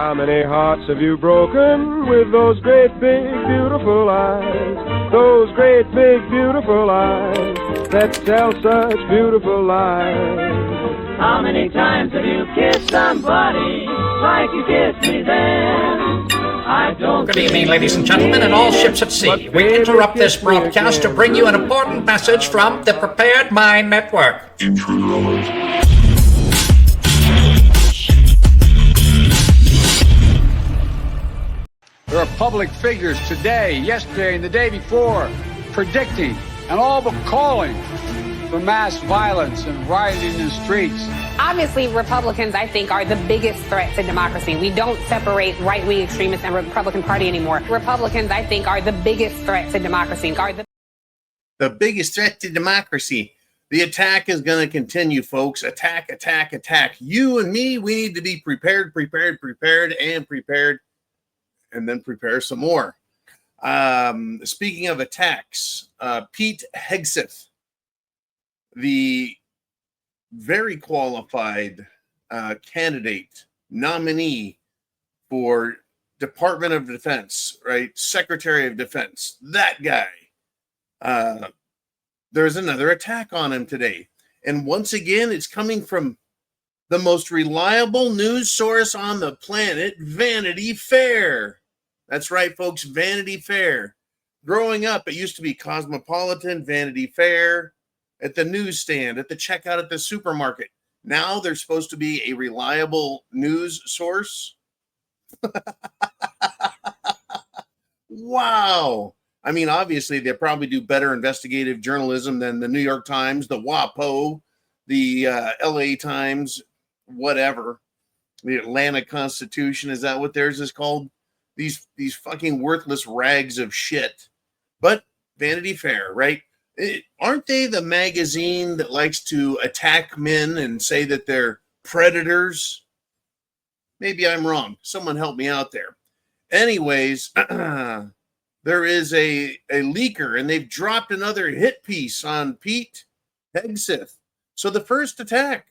How many hearts have you broken with those great big beautiful eyes? Those great big beautiful eyes that tell such beautiful lies. How many times have you kissed somebody like you kissed me then? I don't. Good evening, ladies and gentlemen, and all ships at sea. We interrupt this broadcast to bring you an important message from the Prepared Mind Network. There are public figures today, yesterday, and the day before predicting and all but calling for mass violence and rioting in the streets. Obviously, Republicans, I think, are the biggest threat to democracy. We don't separate right-wing extremists and Republican Party anymore. Republicans, I think, are the biggest threat to democracy. The biggest threat to democracy. The attack is going to continue, folks. Attack, attack, attack. You and me, we need to be prepared, and then prepare some more. Speaking of attacks, Pete Hegseth, the very qualified candidate, nominee for Department of Defense, right? Secretary of Defense, that guy. There's another attack on him today. And once again, it's coming from the most reliable news source on the planet, Vanity Fair. That's right, folks, Vanity Fair. Growing up, it used to be Cosmopolitan, Vanity Fair, at the newsstand, at the checkout at the supermarket. Now they're supposed to be a reliable news source. Wow. I mean, obviously, they probably do better investigative journalism than the New York Times, the WAPO, the LA Times, whatever. The Atlanta Constitution, is that what theirs is called? These fucking worthless rags of shit. But Vanity Fair, right? Aren't they the magazine that likes to attack men and say that they're predators? Maybe I'm wrong. Someone help me out there. Anyways, there is a leaker, and they've dropped another hit piece on Pete Hegseth. So the first attack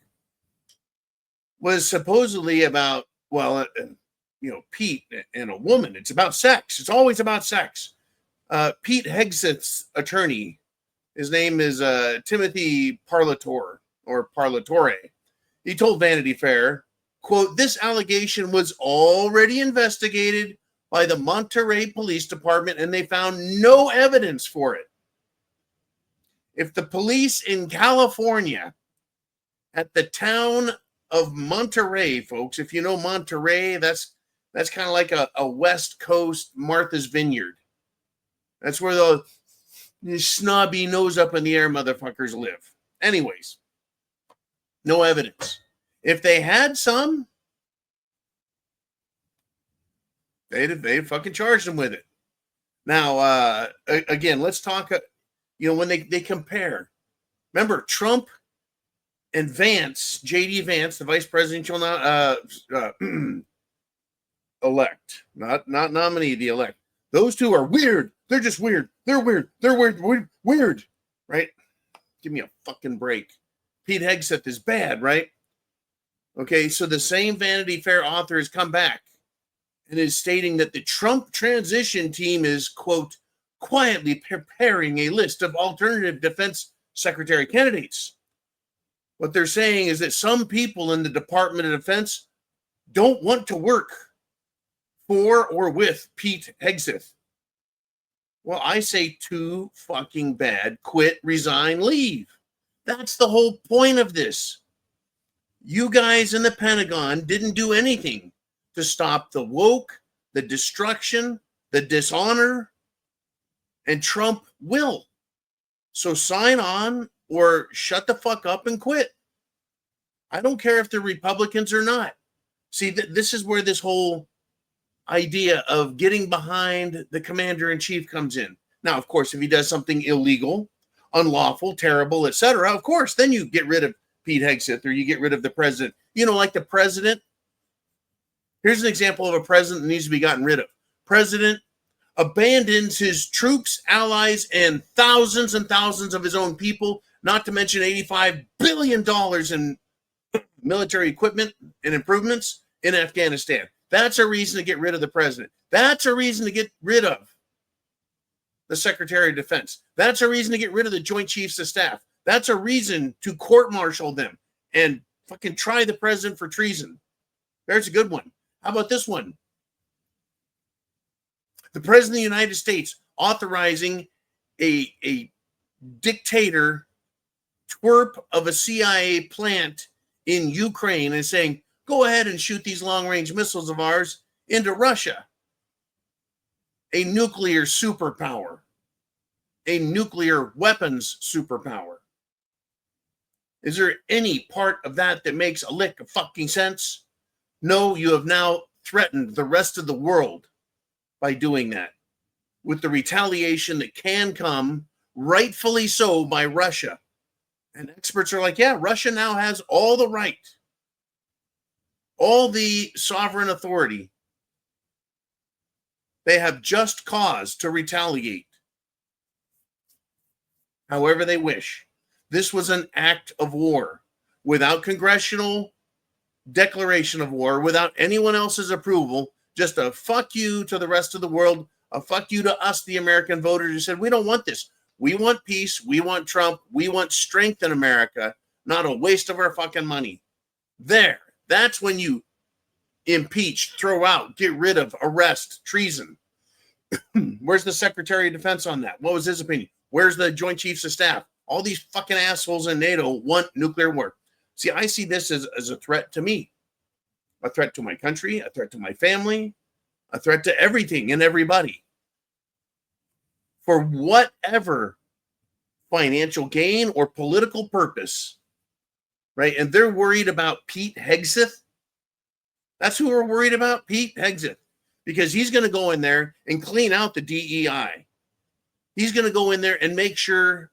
was supposedly about, well, Pete and a woman. It's about sex. It's always about sex. Pete Hegseth's attorney, his name is Timothy Parlatore. He told Vanity Fair, quote, "This allegation was already investigated by the Monterey Police Department, and they found no evidence for it. If the police in California at the town of Monterey, folks, if you know Monterey, that's kind of like a West Coast Martha's Vineyard. That's where the snobby nose up in the air motherfuckers live. Anyways, no evidence. If they had some, they'd fucking charged them with it. Now, again, let's talk, when they compare. Remember, Trump and Vance, J.D. Vance, the vice presidential elect, not nominee, the elect. Those two are weird. They're just weird. They're weird. They're weird, right? Give me a fucking break. Pete Hegseth is bad, right? Okay, so the same Vanity Fair author has come back and is stating that the Trump transition team is, quote, quietly preparing a list of alternative defense secretary candidates. What they're saying is that some people in the Department of Defense don't want to work for or with Pete Hegseth. Well, I say too fucking bad. Quit, resign, leave. That's the whole point of this. You guys in the Pentagon didn't do anything to stop the woke, the destruction, the dishonor, and Trump will. So sign on or shut the fuck up and quit. I don't care if they're Republicans or not. See, this is where this whole idea of getting behind the commander-in-chief comes in. Now, of course, if he does something illegal, unlawful, terrible, etc., of course, then you get rid of Pete Hegseth or you get rid of the president. Like the president. Here's an example of a president that needs to be gotten rid of. President abandons his troops, allies, and thousands of his own people, not to mention $85 billion in military equipment and improvements in Afghanistan. That's a reason to get rid of the president. That's a reason to get rid of the Secretary of Defense. That's a reason to get rid of the Joint Chiefs of Staff. That's a reason to court-martial them and fucking try the president for treason. There's a good one. How about this one? The president of the United States authorizing a dictator twerp of a CIA plant in Ukraine and saying, go ahead and shoot these long-range missiles of ours into Russia. A nuclear superpower. A nuclear weapons superpower. Is there any part of that that makes a lick of fucking sense? No, you have now threatened the rest of the world by doing that. With the retaliation that can come, rightfully so, by Russia. And experts are like, yeah, Russia now has all the right, all the sovereign authority. They have just cause to retaliate however they wish. This was an act of war without congressional declaration of war, without anyone else's approval, just a fuck you to the rest of the world, a fuck you to us, the American voters, who said, we don't want this. We want peace. We want Trump. We want strength in America, not a waste of our fucking money. There. That's when you impeach, throw out, get rid of, arrest, treason. Where's the Secretary of Defense on that? What was his opinion? Where's the Joint Chiefs of Staff? All these fucking assholes in NATO want nuclear war. See, I see this as a threat to me, a threat to my country, a threat to my family, a threat to everything and everybody. For whatever financial gain or political purpose, right? And they're worried about Pete Hegseth. That's who we're worried about, Pete Hegseth, because he's going to go in there and clean out the DEI. He's going to go in there and make sure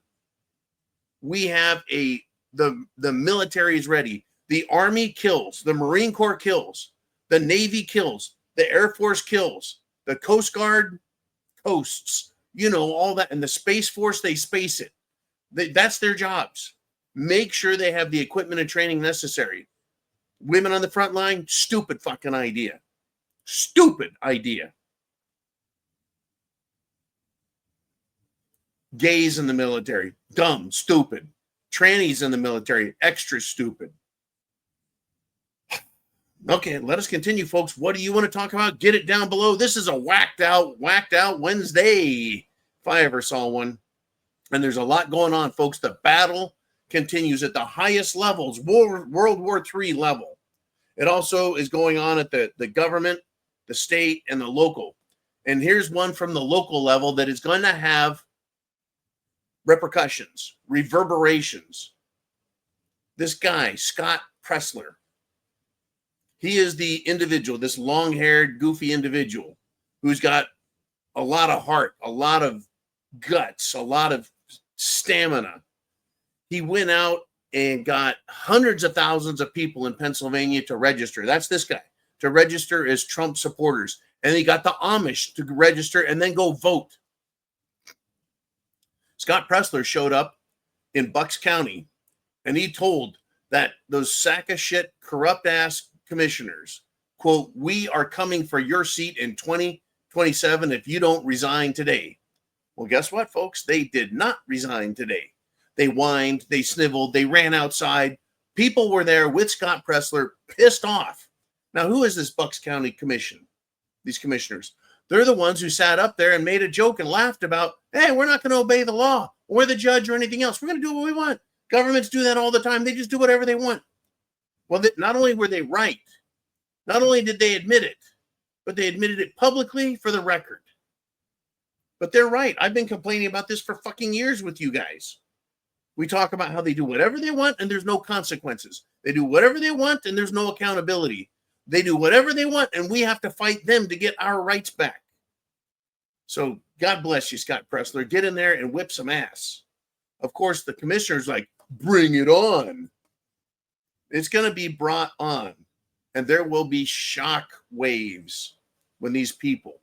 we have the military is ready. The Army kills, the Marine Corps kills, the Navy kills, the Air Force kills, the Coast Guard coasts, you know, all that. And the Space Force, they space it. That's their jobs. Make sure they have the equipment and training necessary. Women on the front line, stupid fucking idea. Stupid idea. Gays in the military, dumb, stupid. Trannies in the military, extra stupid. Okay, let us continue, folks. What do you want to talk about? Get it down below. This is a whacked out Wednesday, if I ever saw one. And there's a lot going on, folks. The battle continues at the highest levels, World War III level. It also is going on at the government, the state, and the local. And here's one from the local level that is going to have repercussions, reverberations. This guy, Scott Pressler, he is the individual, this long-haired, goofy individual who's got a lot of heart, a lot of guts, a lot of stamina. He went out and got hundreds of thousands of people in Pennsylvania to register. That's this guy, to register as Trump supporters. And he got the Amish to register and then go vote. Scott Pressler showed up in Bucks County, and he told that those sack of shit, corrupt ass commissioners, quote, we are coming for your seat in 2027 if you don't resign today. Well, guess what, folks? They did not resign today. They whined, they sniveled, they ran outside. People were there with Scott Pressler, pissed off. Now, who is this Bucks County commission? These commissioners. They're the ones who sat up there and made a joke and laughed about, hey, we're not going to obey the law or the judge or anything else. We're going to do what we want. Governments do that all the time. They just do whatever they want. Well, not only were they right, not only did they admit it, but they admitted it publicly for the record. But they're right. I've been complaining about this for fucking years with you guys. We talk about how they do whatever they want and there's no consequences. They do whatever they want and there's no accountability. They do whatever they want and we have to fight them to get our rights back. So God bless you, Scott Pressler. Get in there and whip some ass. Of course, the commissioner's like, bring it on. It's going to be brought on. And there will be shock waves when these people,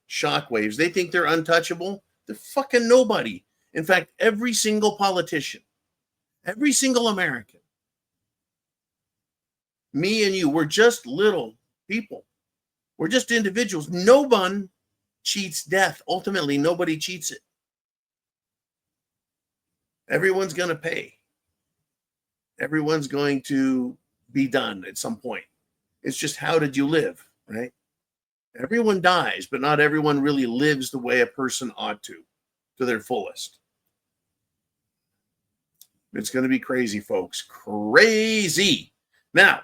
shock waves, they think they're untouchable. They're fucking nobody. In fact, every single politician, every single American, me and you, we're just little people. We're just individuals. No one cheats death. Ultimately, nobody cheats it. Everyone's going to pay. Everyone's going to be done at some point. It's just, how did you live, right? Everyone dies, but not everyone really lives the way a person ought to their fullest. It's going to be crazy, folks. Crazy. Now,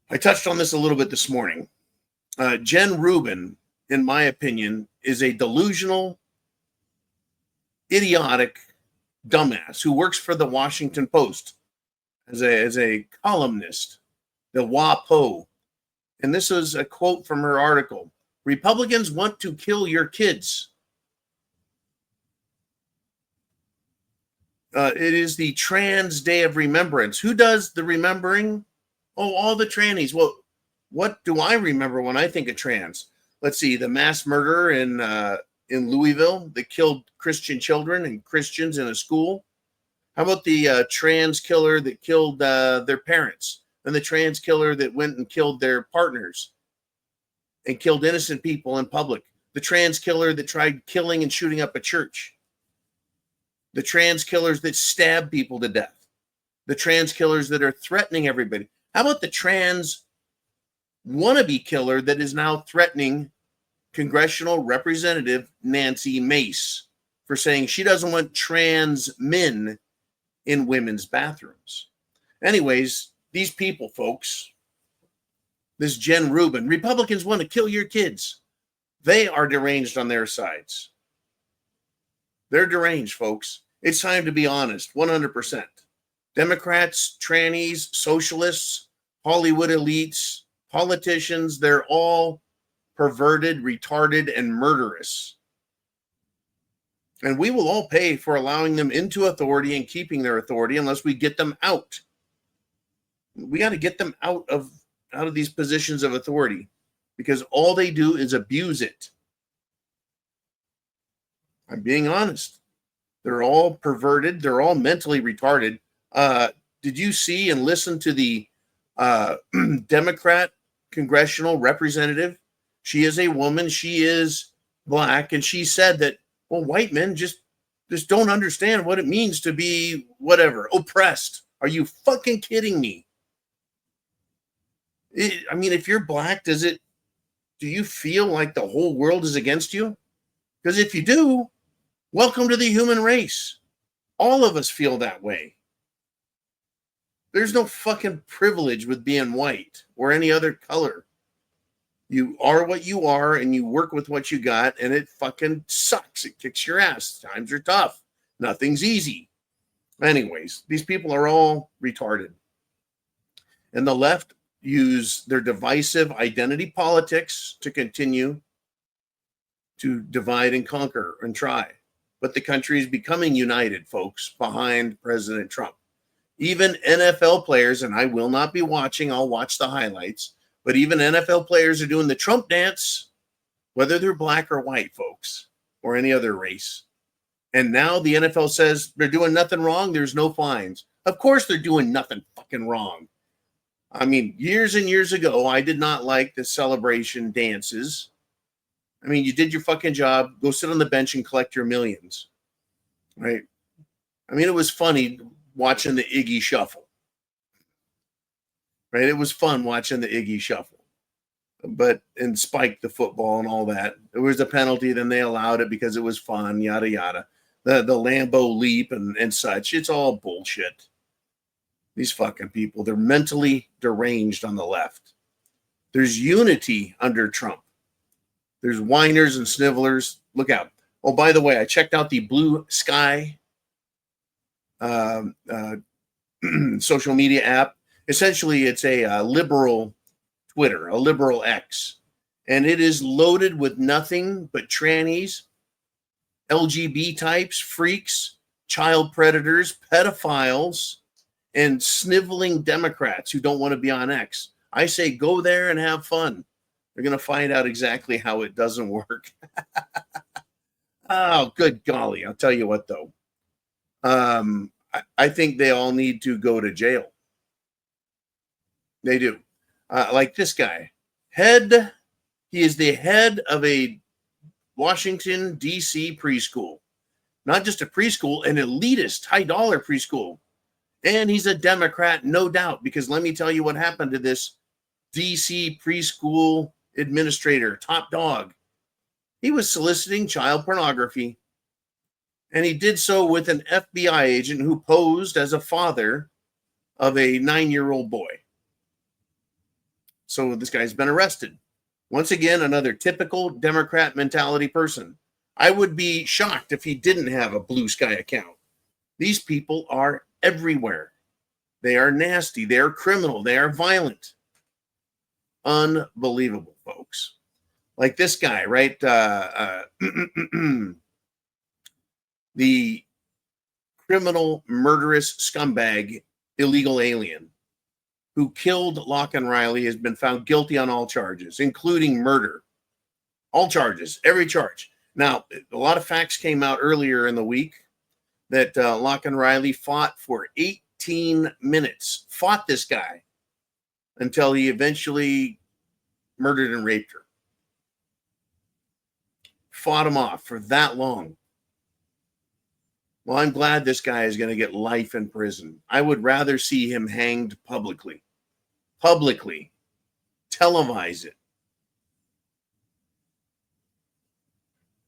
I touched on this a little bit this morning. Jen Rubin, in my opinion, is a delusional, idiotic dumbass who works for the Washington Post as a columnist, the WAPO. And this is a quote from her article. Republicans want to kill your kids. It is the Trans Day of Remembrance. Who does the remembering? Oh, all the trannies. Well, what do I remember when I think of trans? Let's see, the mass murderer in Louisville that killed Christian children and Christians in a school. How about the trans killer that killed their parents, and the trans killer that went and killed their partners and killed innocent people in public? The trans killer that tried killing and shooting up a church. The trans killers that stab people to death. The trans killers that are threatening everybody. How about the trans wannabe killer that is now threatening Congressional Representative Nancy Mace for saying she doesn't want trans men in women's bathrooms? Anyways, these people, folks, this Jen Rubin, Republicans want to kill your kids. They are deranged on their sides. They're deranged, folks. It's time to be honest, 100%. Democrats, trannies, socialists, Hollywood elites, politicians, they're all perverted, retarded, and murderous. And we will all pay for allowing them into authority and keeping their authority unless we get them out. We got to get them out of these positions of authority, because all they do is abuse it. I'm being honest. They're all perverted. They're all mentally retarded. Did you see and listen to the Democrat congressional representative? She is a woman. She is black. And she said that, well, white men just don't understand what it means to be whatever, oppressed. Are you fucking kidding me? I mean, if you're black, do you feel like the whole world is against you? Because if you do, welcome to the human race. All of us feel that way. There's no fucking privilege with being white or any other color. You are what you are, and you work with what you got, and it fucking sucks. It kicks your ass. Times are tough. Nothing's easy. Anyways, these people are all retarded. And the left use their divisive identity politics to continue to divide and conquer and try. But the country is becoming united, folks, behind President Trump. Even NFL players, and I will not be watching, I'll watch the highlights, but even NFL players are doing the Trump dance, whether they're black or white, folks, or any other race. And now the NFL says they're doing nothing wrong. There's no fines. Of course they're doing nothing fucking wrong. I mean, years and years ago, I did not like the celebration dances. I mean, you did your fucking job. Go sit on the bench and collect your millions, right? I mean, it was funny watching the Iggy Shuffle, right? It was fun watching the Iggy Shuffle, and Spike the football and all that. There was a penalty, then they allowed it because it was fun, yada, yada. The Lambeau leap and such. It's all bullshit. These fucking people, they're mentally deranged on the left. There's unity under Trump. There's whiners and snivellers. Look out. Oh, by the way, I checked out the Blue Sky social media app. Essentially, it's a liberal Twitter, a liberal X. And it is loaded with nothing but trannies, LGB types, freaks, child predators, pedophiles, and sniveling Democrats who don't want to be on X. I say go there and have fun. They're going to find out exactly how it doesn't work. Oh, good golly. I'll tell you what, though. I think they all need to go to jail. They do. Like this guy. He is the head of a Washington, D.C. preschool. Not just a preschool, an elitist, high-dollar preschool. And he's a Democrat, no doubt, because let me tell you what happened to this D.C. preschool administrator, top dog. He was soliciting child pornography, and he did so with an FBI agent who posed as a father of a 9-year-old boy. So this guy's been arrested. Once again, another typical Democrat mentality person. I would be shocked if he didn't have a Blue Sky account. These people are everywhere. They are nasty. They are criminal. They are violent. Unbelievable, folks. Like this guy, right? The criminal, murderous scumbag, illegal alien who killed Locke and Riley has been found guilty on all charges, including murder. All charges, every charge. Now, a lot of facts came out earlier in the week that Locke and Riley fought for 18 minutes, fought this guy until he eventually murdered and raped her. Fought him off for that long. Well, I'm glad this guy is going to get life in prison. I would rather see him hanged publicly. Publicly. Televise it.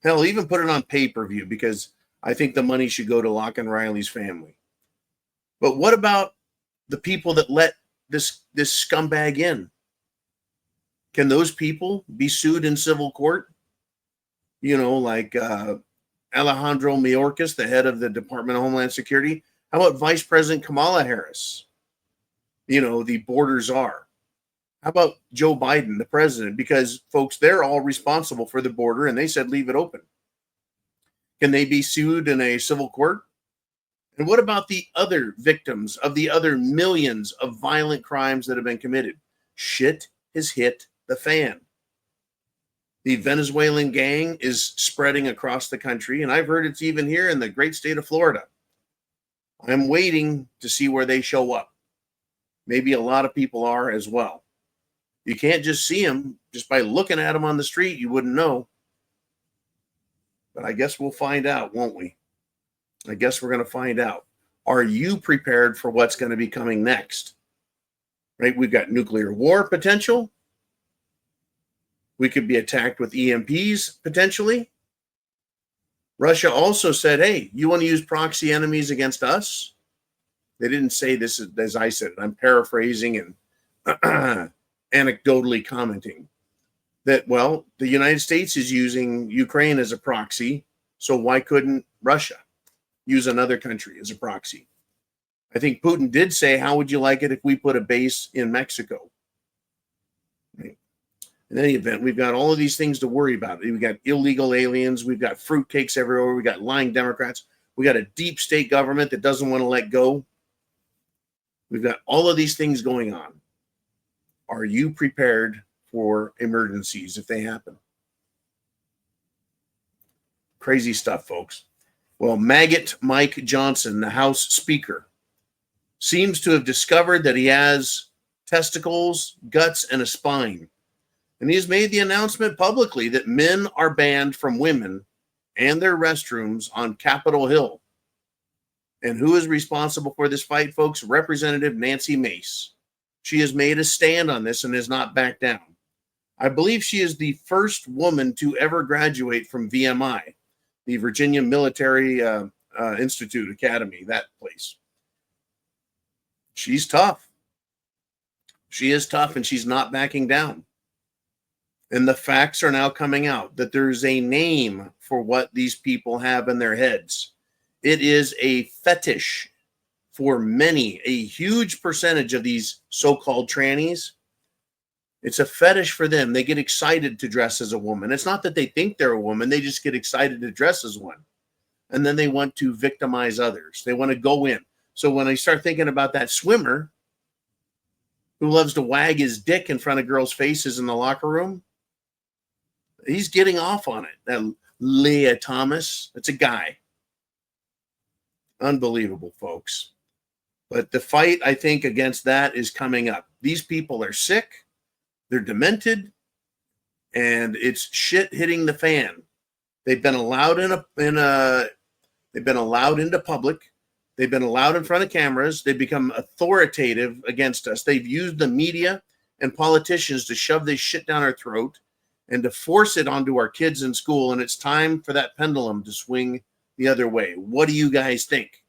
Hell, even put it on pay-per-view because I think the money should go to Locke and Riley's family. But what about the people that let this scumbag in? Can those people be sued in civil court? You know, like Alejandro Mayorkas, the head of the Department of Homeland Security. How about Vice President Kamala Harris? You know, the border czar. How about Joe Biden, the president? Because, folks, they're all responsible for the border, and they said leave it open. Can they be sued in a civil court? And what about the other victims of the other millions of violent crimes that have been committed? Shit has hit the fan. The Venezuelan gang is spreading across the country, and I've heard it's even here in the great state of Florida. I'm waiting to see where they show up. Maybe a lot of people are as well. You can't just see them just by looking at them on the street. You wouldn't know. But I guess we'll find out, won't we? I guess we're going to find out. Are you prepared for what's going to be coming next? Right? We've got nuclear war potential. We could be attacked with EMPs potentially. Russia also said, hey, you want to use proxy enemies against us? They didn't say this as I said it. I'm paraphrasing and anecdotally commenting that, well, the United States is using Ukraine as a proxy, so why couldn't Russia use another country as a proxy? I think Putin did say, how would you like it if we put a base in Mexico? Right. In any event, we've got all of these things to worry about. We've got illegal aliens. We've got fruitcakes everywhere. We've got lying Democrats. We got a deep state government that doesn't want to let go. We've got all of these things going on. Are you prepared for emergencies if they happen? Crazy stuff, folks. Well, Maggot Mike Johnson, the House Speaker, seems to have discovered that he has testicles, guts, and a spine. And he's made the announcement publicly that men are banned from women and their restrooms on Capitol Hill. And who is responsible for this fight, folks? Representative Nancy Mace. She has made a stand on this and has not backed down. I believe she is the first woman to ever graduate from VMI, the Virginia Military Institute Academy, that place. She's tough. She is tough, and she's not backing down. And the facts are now coming out that there's a name for what these people have in their heads. It is a fetish for many, a huge percentage of these so-called trannies. It's a fetish for them. They get excited to dress as a woman. It's not that they think they're a woman. They just get excited to dress as one. And then they want to victimize others. They want to go in. So when I start thinking about that swimmer who loves to wag his dick in front of girls' faces in the locker room, he's getting off on it. That Leah Thomas, it's a guy. Unbelievable, folks. But the fight, I think, against that is coming up. These people are sick. They're demented. and it's shit hitting the fan. They've been allowed they've been allowed into public. They've been allowed in front of cameras. They've become authoritative against us. They've used the media and politicians to shove this shit down our throat and to force it onto our kids in school. And it's time for that pendulum to swing the other way. What do you guys think?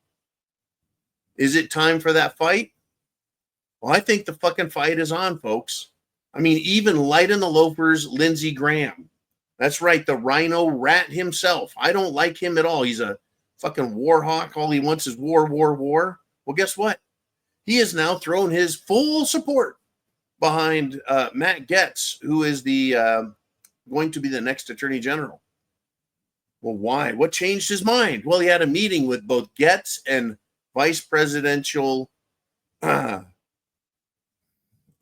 Is it time for that fight? Well, I think the fucking fight is on, folks. I mean, even light in the loafers, Lindsey Graham. That's right, the rhino rat himself. I don't like him at all. He's a fucking war hawk. All he wants is war, war, war. Well, guess what? He has now thrown his full support behind Matt Gaetz, who is the going to be the next Attorney General. Well, why? What changed his mind? Well, he had a meeting with both Gaetz and Vice Presidential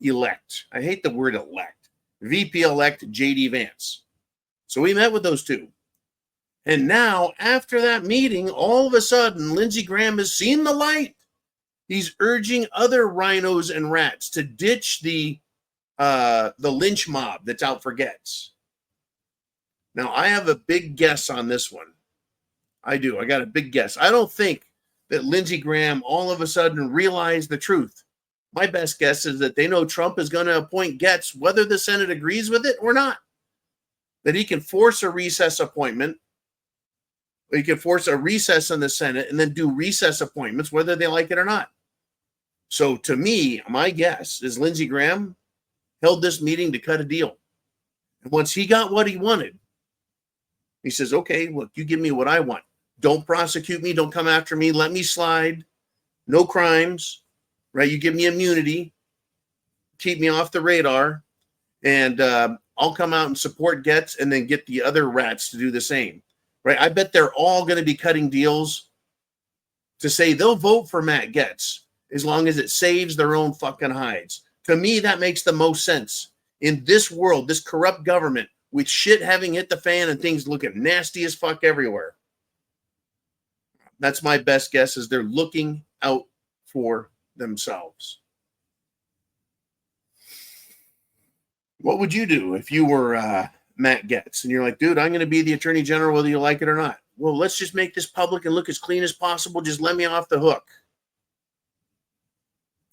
elect. I hate the word elect. VP elect J.D. Vance. So we met with those two. And now, after that meeting, all of a sudden, Lindsey Graham has seen the light. He's urging other rhinos and rats to ditch the lynch mob that's out for Gaetz. Now, I have a big guess on this one. I do. I got a big guess. I don't think that Lindsey Graham all of a sudden realized the truth. My best guess is that they know Trump is going to appoint Gaetz, whether the Senate agrees with it or not. That he can force a recess appointment. Or he can force a recess in the Senate and then do recess appointments, whether they like it or not. So to me, my guess is Lindsey Graham held this meeting to cut a deal. And once he got what he wanted, he says, okay, look, you give me what I want. Don't prosecute me. Don't come after me. Let me slide. No crimes, right? You give me immunity. Keep me off the radar. And I'll come out and support Gaetz and then get the other rats to do the same, right? I bet they're all going to be cutting deals to say they'll vote for Matt Gaetz as long as it saves their own fucking hides. To me, that makes the most sense. In this world, this corrupt government, with shit having hit the fan and things looking nasty as fuck everywhere. That's my best guess, is they're looking out for themselves. What would you do if you were Matt Gaetz and you're like, dude, I'm going to be the Attorney General whether you like it or not? Well, let's just make this public and look as clean as possible. Just let me off the hook.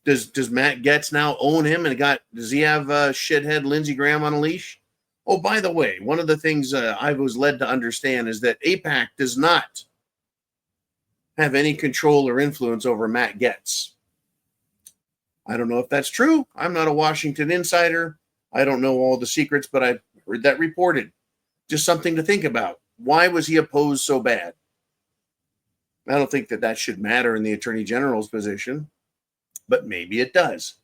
Does Matt Gaetz now own him? And does he have shithead Lindsey Graham on a leash? Oh, by the way, one of the things I was led to understand is that AIPAC does not have any control or influence over Matt Gaetz. I don't know if that's true. I'm not a Washington insider. I don't know all the secrets, but I've heard that reported. Just something to think about. Why was he opposed so bad? I don't think that should matter in the Attorney General's position, but maybe it does.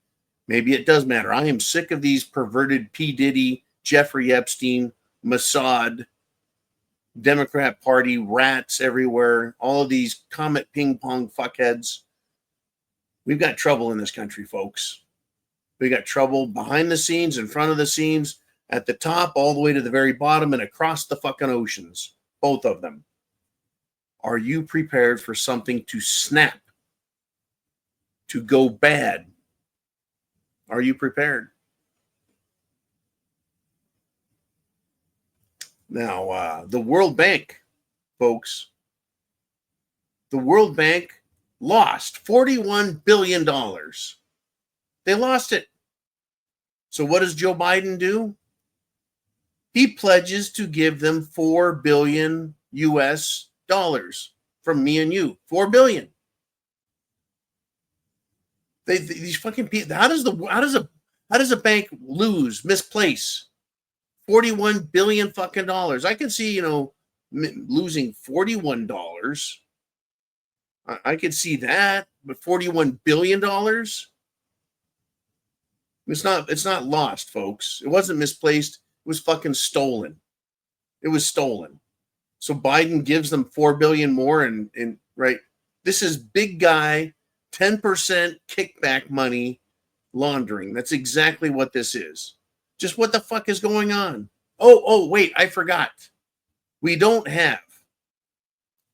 Maybe it does matter. I am sick of these perverted P. Diddy, Jeffrey Epstein, Mossad, Democrat Party rats everywhere, all of these comet ping pong fuckheads. We've got trouble in this country, folks. We got trouble behind the scenes, in front of the scenes, at the top, all the way to the very bottom, and across the fucking oceans. Both of them. Are you prepared for something to snap? To go bad? Are you prepared? Now, the World Bank, folks, the World Bank lost $41 billion. They lost it. So what does Joe Biden do? He pledges to give them $4 billion US dollars from me and you. $4 billion. These fucking people. How does a bank misplace $41 billion fucking dollars? I can see, losing $41. I could see that, but $41 billion. It's not lost, folks. It wasn't misplaced. It was fucking stolen. It was stolen. So Biden gives them $4 billion more, and right. This is big guy 10% kickback money laundering. That's exactly what this is. Just what the fuck is going on? Oh, wait, I forgot. We don't have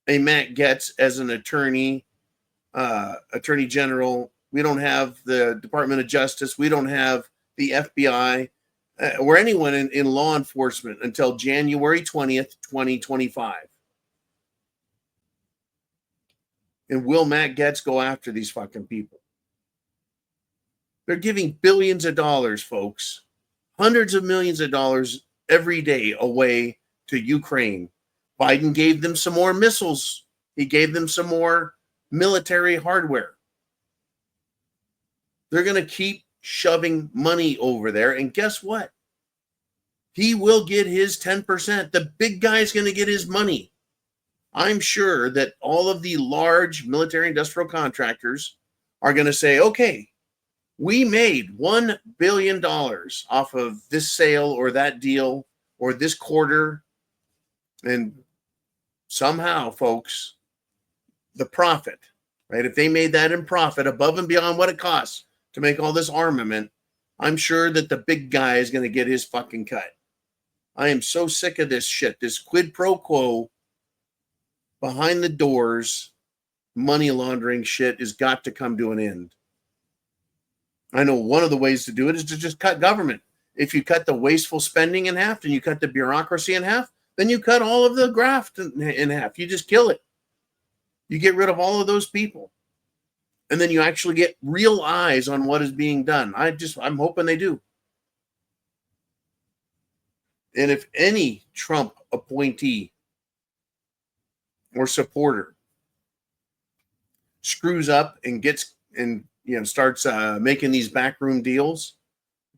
a Matt Gaetz as an attorney general. We don't have the Department of Justice. We don't have the FBI. or anyone in law enforcement until January 20th, 2025. And will Matt Gaetz go after these fucking people? They're giving billions of dollars, folks, hundreds of millions of dollars every day away to Ukraine. Biden gave them some more missiles. He gave them some more military hardware. They're going to keep shoving money over there. And guess what? He will get his 10%. The big guy's going to get his money. I'm sure that all of the large military industrial contractors are going to say, okay, we made $1 billion off of this sale or that deal or this quarter. And somehow, folks, the profit, right? If they made that in profit above and beyond what it costs to make all this armament, I'm sure that the big guy is going to get his fucking cut. I am so sick of this shit. This quid pro quo, behind the doors, money laundering shit has got to come to an end. I know one of the ways to do it is to just cut government. If you cut the wasteful spending in half and you cut the bureaucracy in half, then you cut all of the graft in half. You just kill it. You get rid of all of those people. And then you actually get real eyes on what is being done. I'm hoping they do. And if any Trump appointee or supporter screws up and starts making these backroom deals,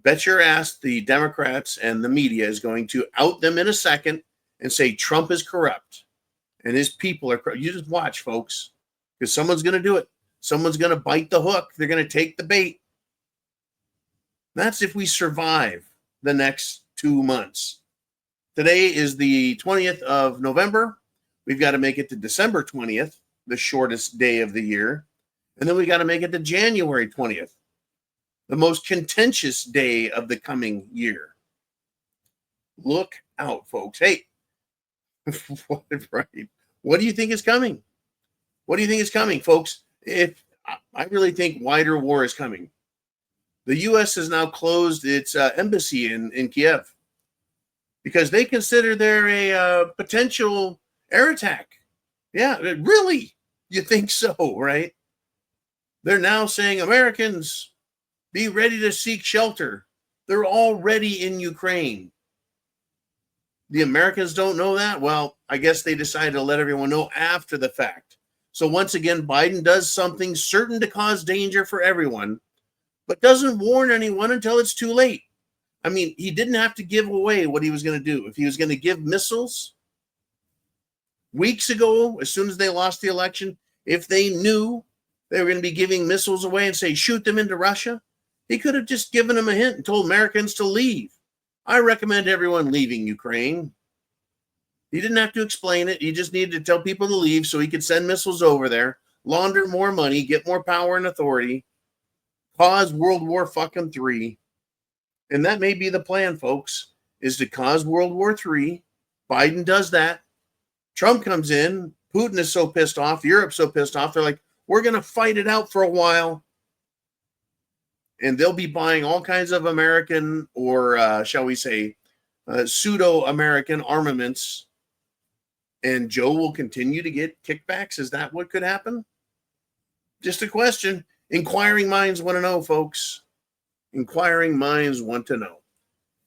bet your ass the Democrats and the media is going to out them in a second and say Trump is corrupt and his people are corrupt. You just watch, folks, because someone's going to do it. Someone's going to bite the hook. They're going to take the bait. That's if we survive the next 2 months. Today is the 20th of November. We've got to make it to December 20th, the shortest day of the year. And then we got to make it to January 20th, the most contentious day of the coming year. Look out, folks. Hey, right. What do you think is coming? What do you think is coming, folks? I really think wider war is coming. The U.S. has now closed its embassy in Kiev because they consider there a potential air attack. Yeah, really? You think so, right? They're now saying, Americans, be ready to seek shelter. They're already in Ukraine. The Americans don't know that? Well, I guess they decided to let everyone know after the fact. So once again, Biden does something certain to cause danger for everyone, but doesn't warn anyone until it's too late. I mean, he didn't have to give away what he was going to do. If he was going to give missiles weeks ago, as soon as they lost the election, if they knew they were going to be giving missiles away and say, shoot them into Russia, he could have just given them a hint and told Americans to leave. I recommend everyone leaving Ukraine. He didn't have to explain it. He just needed to tell people to leave so he could send missiles over there, launder more money, get more power and authority, cause World War fucking III. And that may be the plan, folks, is to cause World War III. Biden does that. Trump comes in. Putin is so pissed off. Europe's so pissed off. They're like, we're going to fight it out for a while. And they'll be buying all kinds of American or, shall we say, pseudo-American armaments. And Joe will continue to get kickbacks. Is that what could happen? Just a question. Inquiring minds want to know, folks. Inquiring minds want to know.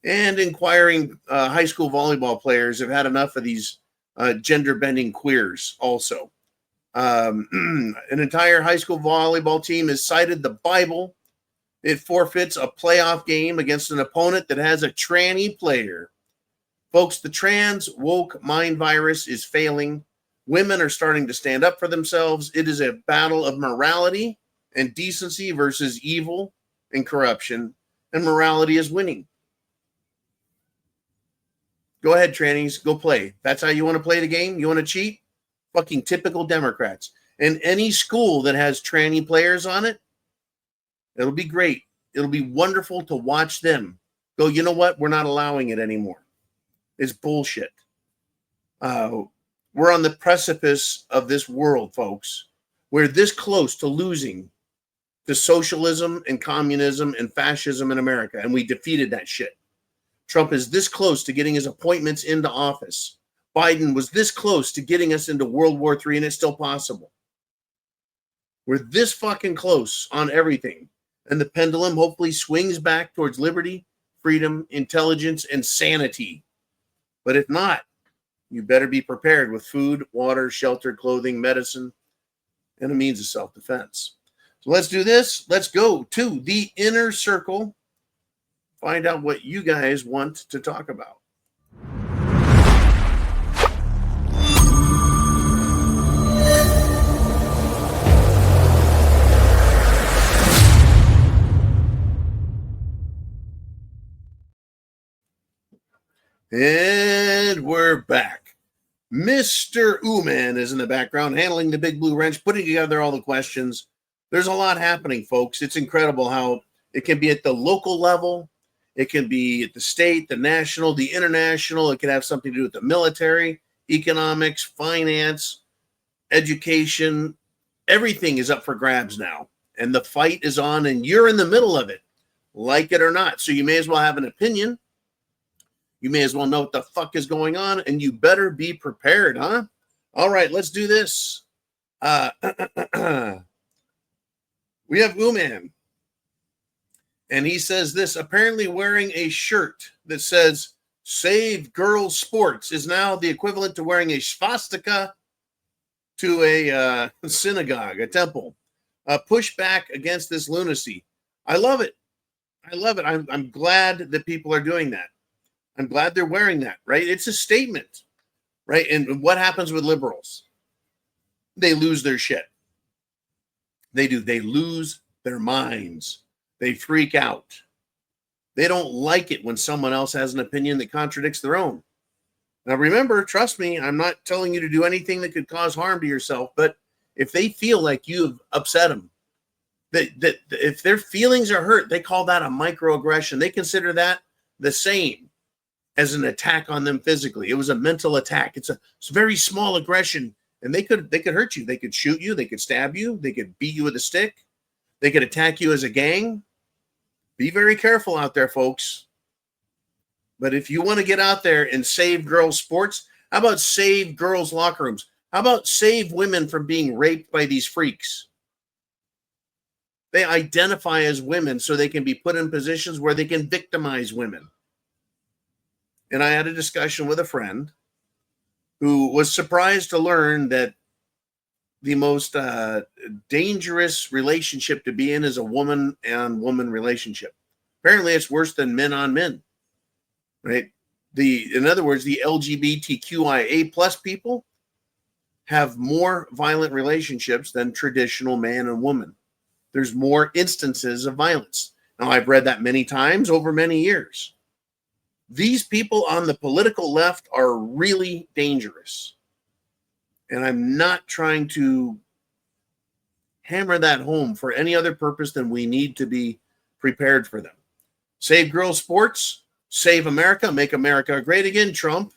And inquiring high school volleyball players have had enough of these gender-bending queers also. An entire high school volleyball team has cited the Bible. It forfeits a playoff game against an opponent that has a tranny player. Folks, the trans woke mind virus is failing. Women are starting to stand up for themselves. It is a battle of morality and decency versus evil and corruption, and morality is winning. Go ahead, trannies, go play. That's how you want to play the game? You want to cheat? Fucking typical Democrats. And any school that has tranny players on it, it'll be great. It'll be wonderful to watch them go, you know what? We're not allowing it anymore. It's bullshit. We're on the precipice of this world, folks. We're this close to losing to socialism and communism and fascism in America, and we defeated that shit. Trump is this close to getting his appointments into office. Biden was this close to getting us into World War III, and it's still possible. We're this fucking close on everything. And the pendulum hopefully swings back towards liberty, freedom, intelligence, and sanity. But if not, you better be prepared with food, water, shelter, clothing, medicine, and a means of self-defense. So let's do this. Let's go to the inner circle. Find out what you guys want to talk about. And we're back. Mr. Ooman is in the background, handling the big blue wrench, putting together all the questions. There's a lot happening, folks. It's incredible how it can be at the local level. It can be at the state, the national, the international. It can have something to do with the military, economics, finance, education. Everything is up for grabs now. And the fight is on, and you're in the middle of it, like it or not. So you may as well have an opinion. You may as well know what the fuck is going on, and you better be prepared, huh? All right, let's do this. We have Ooman, and he says this: apparently wearing a shirt that says "Save Girls Sports" is now the equivalent to wearing a swastika to a synagogue, a temple. Push back against this lunacy. I love it. I love it. I'm glad that people are doing that. I'm glad they're wearing that, right? It's a statement, right? And what happens with liberals? They lose their shit. They do. They lose their minds. They freak out. They don't like it when someone else has an opinion that contradicts their own. Now, remember, trust me, I'm not telling you to do anything that could cause harm to yourself, but if they feel like you've upset them, that if their feelings are hurt, they call that a microaggression. They consider that the same as an attack on them physically. It was a mental attack. It's a very small aggression, and they could hurt you. They could shoot you. They could stab you. They could beat you with a stick. They could attack you as a gang. Be very careful out there, folks. But if you want to get out there and save girls' sports, how about save girls' locker rooms? How about save women from being raped by these freaks? They identify as women so they can be put in positions where they can victimize women. And I had a discussion with a friend who was surprised to learn that the most dangerous relationship to be in is a woman-on-woman relationship. Apparently, it's worse than men-on-men, right? In other words, the LGBTQIA plus people have more violent relationships than traditional man and woman. There's more instances of violence. Now, I've read that many times over many years. These people on the political left are really dangerous. And I'm not trying to hammer that home for any other purpose than we need to be prepared for them. Save girls' sports, save America, make America great again, Trump.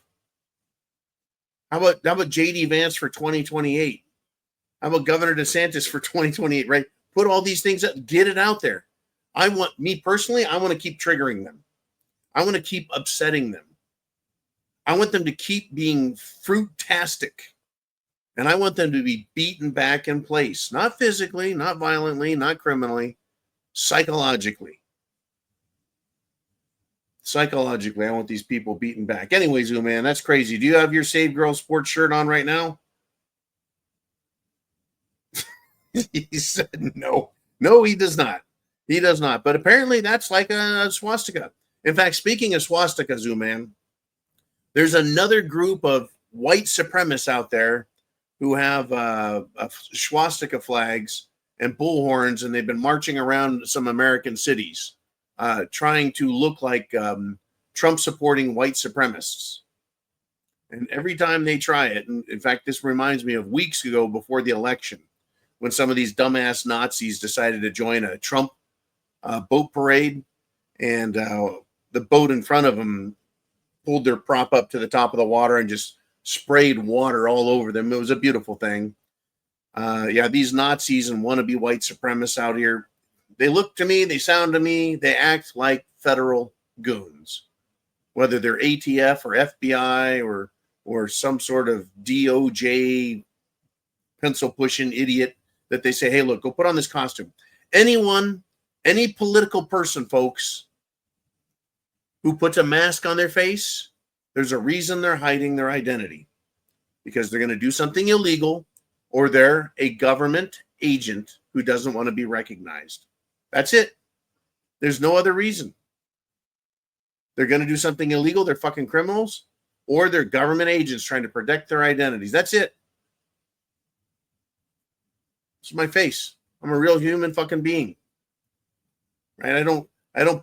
How about J.D. Vance for 2028? How about Governor DeSantis for 2028, right? Put all these things up, get it out there. I want to keep triggering them. I want to keep upsetting them. I want them to keep being fruitastic. And I want them to be beaten back in place. Not physically, not violently, not criminally, psychologically. Psychologically, I want these people beaten back. Anyways, man, that's crazy. Do you have your Save Girls Sports shirt on right now? He said no. No, he does not. He does not. But apparently that's like a swastika. In fact, speaking of swastikas, man, there's another group of white supremacists out there who have swastika flags and bullhorns, and they've been marching around some American cities trying to look like Trump-supporting white supremacists. And every time they try it, and in fact, this reminds me of weeks ago before the election, when some of these dumbass Nazis decided to join a Trump boat parade, and the boat in front of them pulled their prop up to the top of the water and just sprayed water all over them. It was a beautiful thing. These Nazis and wannabe white supremacists out here, they look to me, they sound to me, they act like federal goons. whether they're ATF or FBI or some sort of DOJ pencil pushing idiot that they say, hey, look, go put on this costume. Anyone, any political person, folks, who puts a mask on their face, there's a reason they're hiding their identity, because they're going to do something illegal, or they're a government agent who doesn't want to be recognized. That's it. There's no other reason. They're going to do something illegal, they're fucking criminals, or they're government agents trying to protect their identities. That's it. It's my face. I'm a real human fucking being. Right? I don't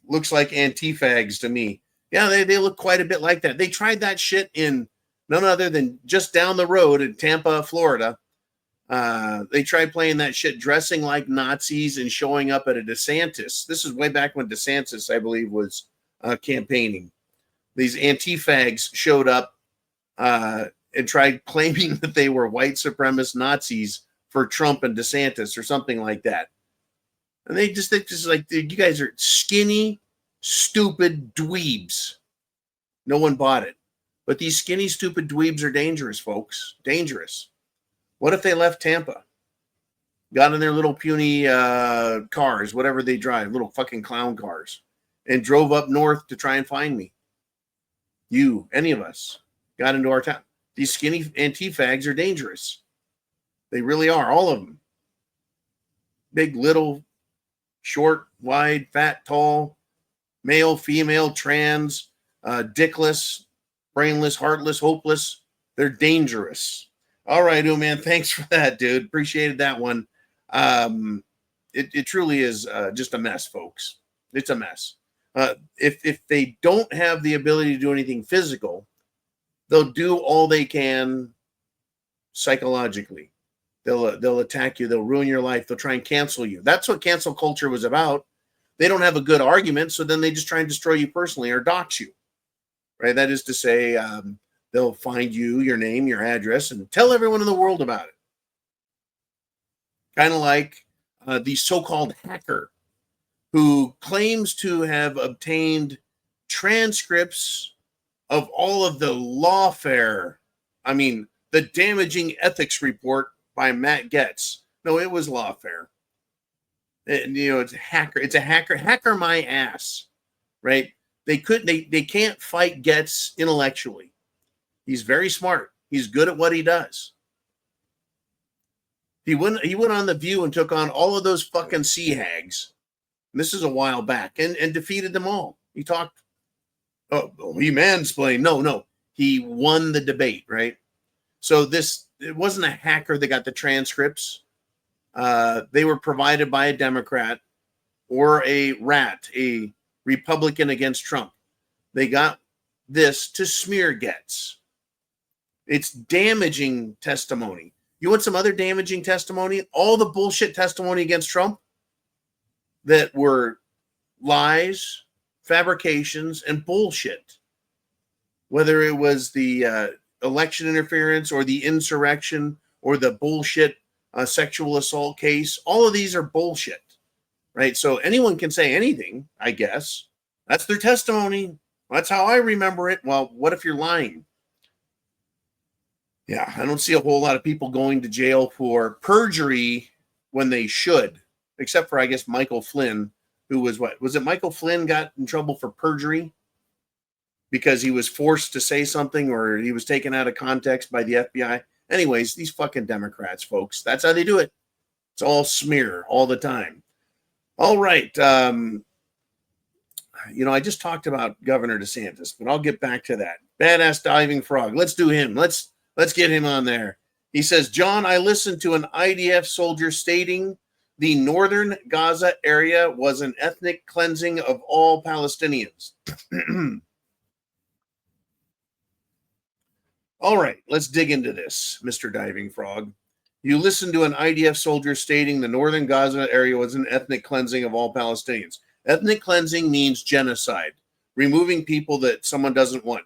looks like anti-fags to me. Yeah, they look quite a bit like that. They tried that shit in none other than just down the road in Tampa, Florida. They tried playing that shit, dressing like Nazis and showing up at a DeSantis. This is way back when DeSantis, I believe, was campaigning. These anti-fags showed up and tried claiming that they were white supremacist Nazis for Trump and DeSantis or something like that. And they just like, dude, you guys are skinny, stupid dweebs. No one bought it. But these skinny, stupid dweebs are dangerous, folks. Dangerous. What if they left Tampa? Got in their little puny cars, whatever they drive, little fucking clown cars, and drove up north to try and find me. You, any of us, got into our town. These skinny anti-fags are dangerous. They really are, all of them. Big, little, short, wide, fat, tall, male, female, trans, dickless, brainless, heartless, hopeless. They're dangerous. All right, man. Thanks for that, dude. Appreciated that one. It truly is just a mess, folks. It's a mess. If they don't have the ability to do anything physical, they'll do all they can psychologically. They'll attack you. They'll ruin your life. They'll try and cancel you. That's what cancel culture was about. They don't have a good argument, so then they just try and destroy you personally or dox you. Right? That is to say, they'll find you, your name, your address, and tell everyone in the world about it. Kind of like the so-called hacker who claims to have obtained transcripts of all of the lawfare. I mean, the damaging ethics report by Matt Getz. No, it was lawfare. It's a hacker. It's a hacker. Hacker my ass, right? They can't fight Getz intellectually. He's very smart. He's good at what he does. He went on The View and took on all of those fucking sea hags. And this is a while back and defeated them all. He talked. He mansplained. No. He won the debate, right? So it wasn't a hacker that got the transcripts. They were provided by a Democrat or a rat, a Republican against Trump. They got this to smear Getz. It's damaging testimony. You want some other damaging testimony? All the bullshit testimony against Trump that were lies, fabrications, and bullshit. Whether it was the election interference or the insurrection or the bullshit sexual assault case, all of these are bullshit, right? So anyone can say anything, I guess. That's their testimony. That's how I remember it. Well, what if you're lying? Yeah, I don't see a whole lot of people going to jail for perjury when they should, except for, I guess, Michael Flynn, who was what? Was it Michael Flynn got in trouble for perjury because he was forced to say something or he was taken out of context by the FBI? Anyways, these fucking Democrats, folks, that's how they do it. It's all smear all the time. All right. I just talked about Governor DeSantis, but I'll get back to that. Badass diving frog. Let's do him. Let's get him on there. He says, John, I listened to an IDF soldier stating the northern Gaza area was an ethnic cleansing of all Palestinians. All right, let's dig into this, Mr. Diving Frog. You listened to an IDF soldier stating the northern Gaza area was an ethnic cleansing of all Palestinians. Ethnic cleansing means genocide, removing people that someone doesn't want.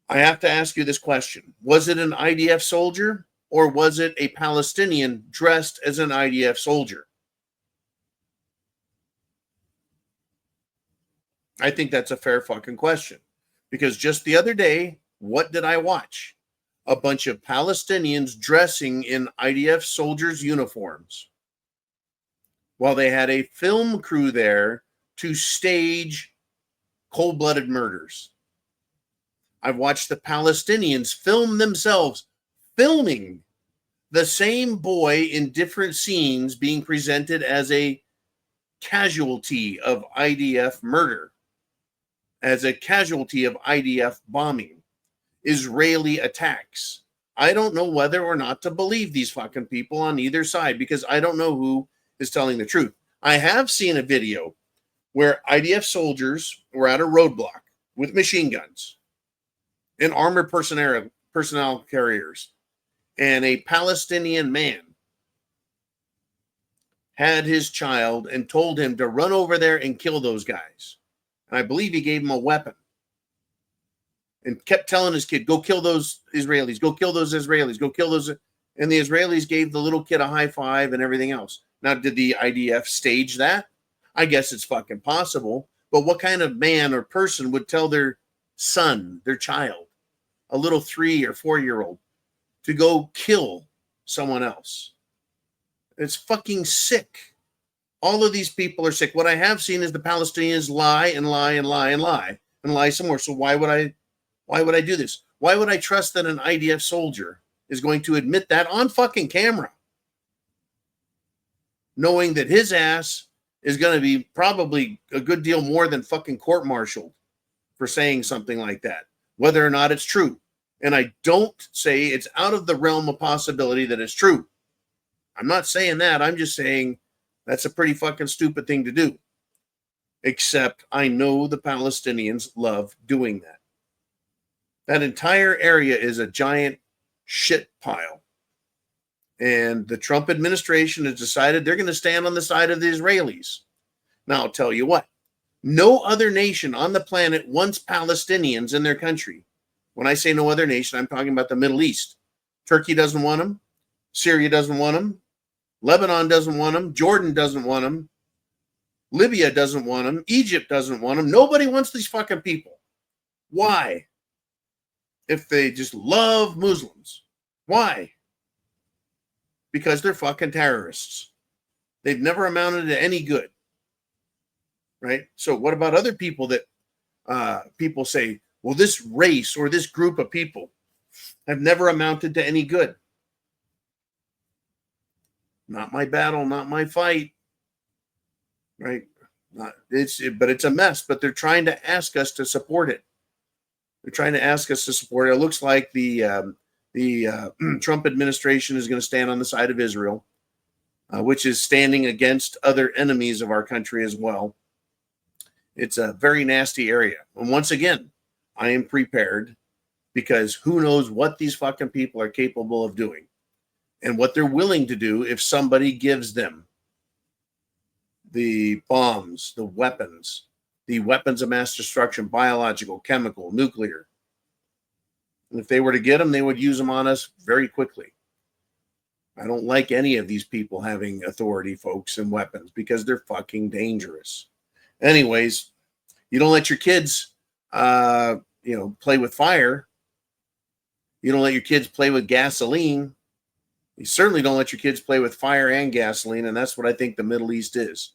I have to ask you this question. Was it an IDF soldier or was it a Palestinian dressed as an IDF soldier? I think that's a fair fucking question. Because just the other day, what did I watch? A bunch of Palestinians dressing in IDF soldiers' uniforms while they had a film crew there to stage cold-blooded murders. I've watched the Palestinians film themselves filming the same boy in different scenes being presented as a casualty of IDF murder, as a casualty of IDF bombing, Israeli attacks. I don't know whether or not to believe these fucking people on either side because I don't know who is telling the truth. I have seen a video where IDF soldiers were at a roadblock with machine guns and armored personnel carriers, and a Palestinian man had his child and told him to run over there and kill those guys. And I believe he gave him a weapon and kept telling his kid, go kill those Israelis, go kill those Israelis, go kill those. And the Israelis gave the little kid a high five and everything else. Now, did the IDF stage that? I guess it's fucking possible. But what kind of man or person would tell their son, their child, a little 3 or 4-year-old, to go kill someone else? It's fucking sick. All of these people are sick. What I have seen is the Palestinians lie and lie and lie and lie and lie some more. So why would I do this? Why would I trust that an IDF soldier is going to admit that on fucking camera, knowing that his ass is going to be probably a good deal more than fucking court-martialed for saying something like that, whether or not it's true? And I don't say it's out of the realm of possibility that it's true. I'm not saying that. I'm just saying that's a pretty fucking stupid thing to do. Except I know the Palestinians love doing that. That entire area is a giant shit pile. And the Trump administration has decided they're going to stand on the side of the Israelis. Now, I'll tell you what. No other nation on the planet wants Palestinians in their country. When I say no other nation, I'm talking about the Middle East. Turkey doesn't want them. Syria doesn't want them. Lebanon doesn't want them. Jordan doesn't want them. Libya doesn't want them. Egypt doesn't want them. Nobody wants these fucking people. Why? If they just love Muslims. Why? Because they're fucking terrorists. They've never amounted to any good. Right? So what about other people that people say, well, this race or this group of people have never amounted to any good? Not my battle, not my fight. Right? But it's a mess, but they're trying to ask us to support it. They're trying to ask us to support it. It looks like the Trump administration is going to stand on the side of Israel, which is standing against other enemies of our country as well. It's a very nasty area. And once again, I am prepared because who knows what these fucking people are capable of doing and what they're willing to do if somebody gives them the bombs, the weapons of mass destruction, biological, chemical, nuclear. And if they were to get them, they would use them on us very quickly. I don't like any of these people having authority, folks, and weapons because they're fucking dangerous. Anyways, you don't let your kids, play with fire. You don't let your kids play with gasoline. You certainly don't let your kids play with fire and gasoline, and that's what I think the Middle East is.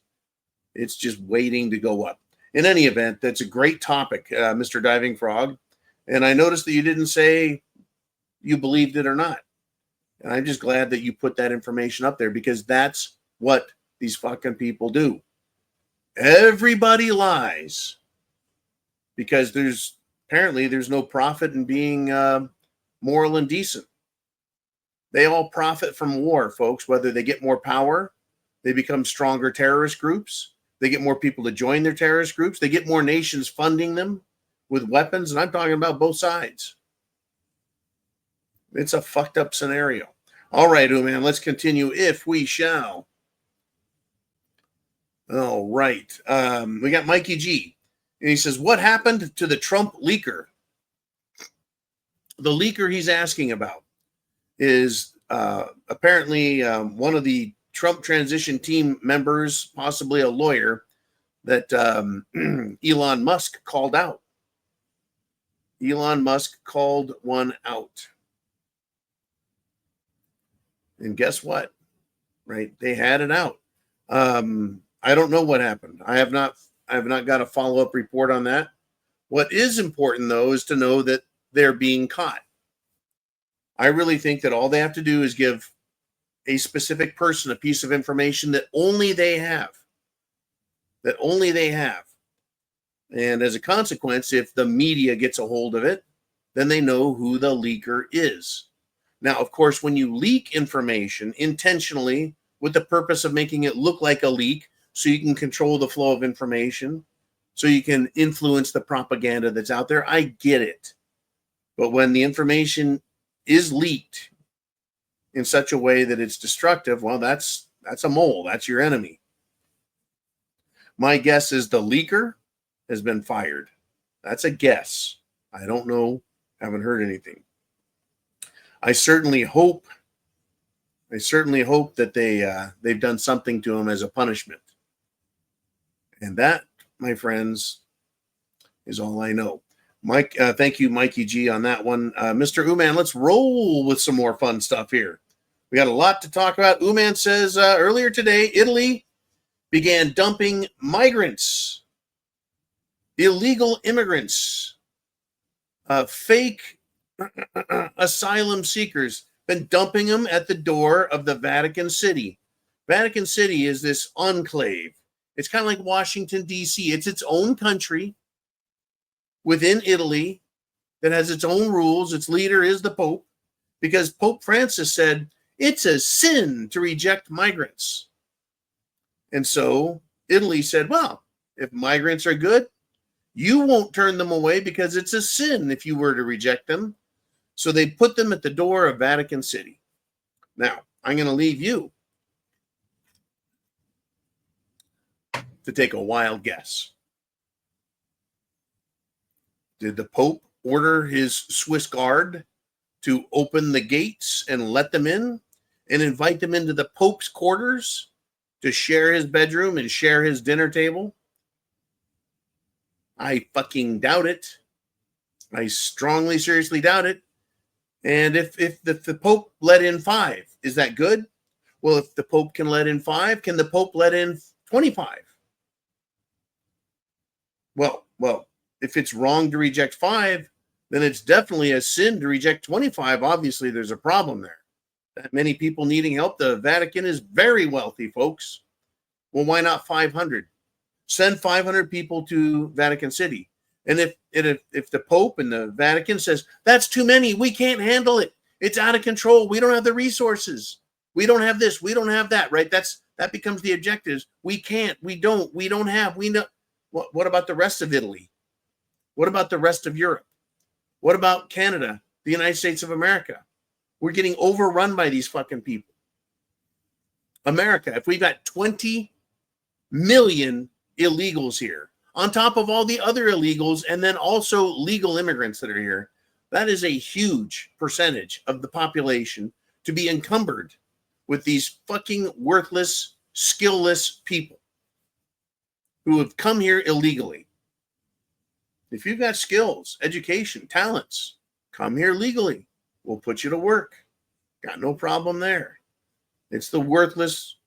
It's just waiting to go up. In any event, that's a great topic, Mr. Diving Frog. And I noticed that you didn't say you believed it or not. And I'm just glad that you put that information up there because that's what these fucking people do. Everybody lies because there's no profit in being moral and decent. They all profit from war, folks, whether they get more power, they become stronger terrorist groups, they get more people to join their terrorist groups, they get more nations funding them with weapons, and I'm talking about both sides. It's a fucked up scenario. All right, man, let's continue if we shall. All right. We got Mikey G. And he says, what happened to the Trump leaker? The leaker he's asking about is apparently one of the Trump transition team members, possibly a lawyer, that Elon Musk called out. Elon Musk called one out. And guess what? Right? They had it out. I don't know what happened. I have not got a follow-up report on that. What is important, though, is to know that they're being caught. I really think that all they have to do is give a specific person a piece of information that only they have. That only they have. And as a consequence, if the media gets a hold of it, then they know who the leaker is. Now, of course, when you leak information intentionally with the purpose of making it look like a leak so you can control the flow of information, so you can influence the propaganda that's out there, I get it. But when the information is leaked in such a way that it's destructive, well, that's a mole. That's your enemy. My guess is the leaker has been fired. That's a guess. I don't know. Haven't heard anything. I certainly hope that they've done something to him as a punishment. And that, my friends, is all I know. Mike, thank you, Mikey G, on that one. Mr. Uman, let's roll with some more fun stuff here. We got a lot to talk about. Uman says earlier today, Italy began dumping migrants, illegal immigrants, fake asylum seekers, been dumping them at the door of the Vatican City. Vatican City is this enclave. It's kind of like Washington, D.C. It's its own country within Italy that has its own rules. Its leader is the Pope, because Pope Francis said it's a sin to reject migrants. And so Italy said, well, if migrants are good, you won't turn them away because it's a sin if you were to reject them. So they put them at the door of Vatican City. Now, I'm going to leave you to take a wild guess. Did the Pope order his Swiss guard to open the gates and let them in and invite them into the Pope's quarters to share his bedroom and share his dinner table? I fucking doubt it. I strongly, seriously doubt it. And if the Pope let in 5, is that good? Well, if the Pope can let in 5, can the Pope let in 25? Well, if it's wrong to reject 5, then it's definitely a sin to reject 25. Obviously, there's a problem there. That many people needing help. The Vatican is very wealthy, folks. Well, why not 500? Send 500 people to Vatican City. And if the Pope and the Vatican says, that's too many, we can't handle it, it's out of control, we don't have the resources, we don't have this, we don't have that, right? That becomes the objectives. We can't, we don't have, we know. What about the rest of Italy? What about the rest of Europe? What about Canada, the United States of America? We're getting overrun by these fucking people. America, if we've got 20 million illegals here, on top of all the other illegals, and then also legal immigrants that are here, that is a huge percentage of the population to be encumbered with these fucking worthless, skillless people who have come here illegally. If you've got skills, education, talents, come here legally. We'll put you to work. Got no problem there. It's the worthless,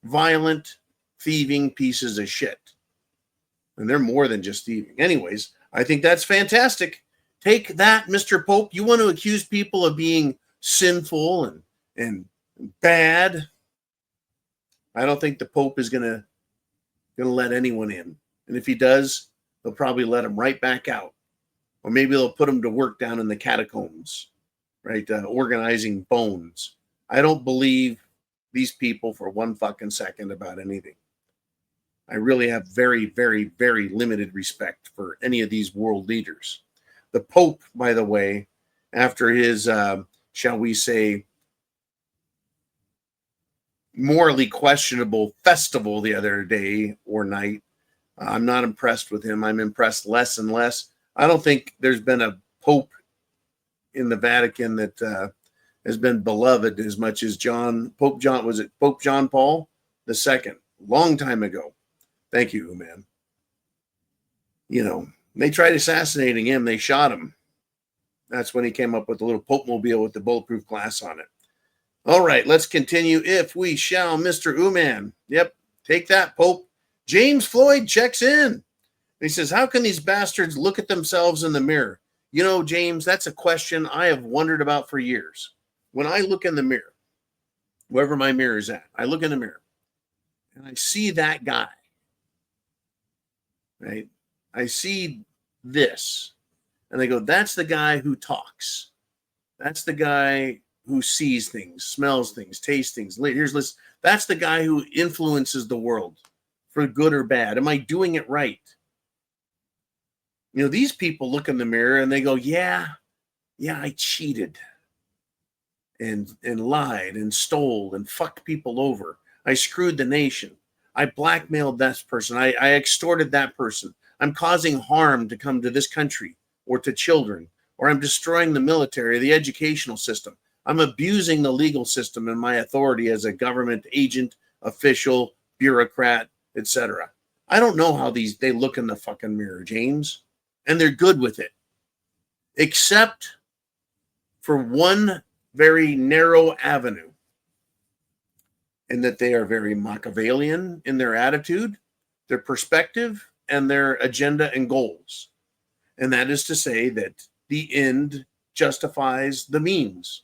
violent, thieving pieces of shit. And they're more than just thieving. Anyways, I think that's fantastic. Take that, Mr. Pope. You want to accuse people of being sinful and bad? I don't think the Pope is gonna let anyone in. And if he does, they'll probably let him right back out. Or maybe they'll put him to work down in the catacombs, right? Organizing bones. I don't believe these people for one fucking second about anything. I really have very, very, very limited respect for any of these world leaders. The Pope, by the way, after his, shall we say, morally questionable festival the other day or night, I'm not impressed with him. I'm impressed less and less. I don't think there's been a Pope in the Vatican that has been beloved as much as Pope John Paul II, long time ago. Thank you, man. You know, they tried assassinating him. They shot him. That's when he came up with the little Pope mobile with the bulletproof glass on it. All right, let's continue if we shall. Mr. Uman. Yep, take that, Pope. James Floyd checks in. He says, how can these bastards look at themselves in the mirror? You know, James, that's a question I have wondered about for years. When I look in the mirror, wherever my mirror is at, I look in the mirror and I see that guy, right? I see this and I go, that's the guy who talks. That's the guy who sees things, smells things, tastes things. Here's this. That's the guy who influences the world for good or bad. Am I doing it right? You know, these people look in the mirror and they go, yeah, I cheated and lied and stole and fucked people over. I screwed the nation. I blackmailed that person. I extorted that person. I'm causing harm to come to this country or to children, or I'm destroying the military, the educational system. I'm abusing the legal system and my authority as a government agent, official, bureaucrat, etc. I don't know how they look in the fucking mirror, James. And they're good with it, except for one very narrow avenue, in that they are very Machiavellian in their attitude, their perspective, and their agenda and goals. And that is to say that the end justifies the means.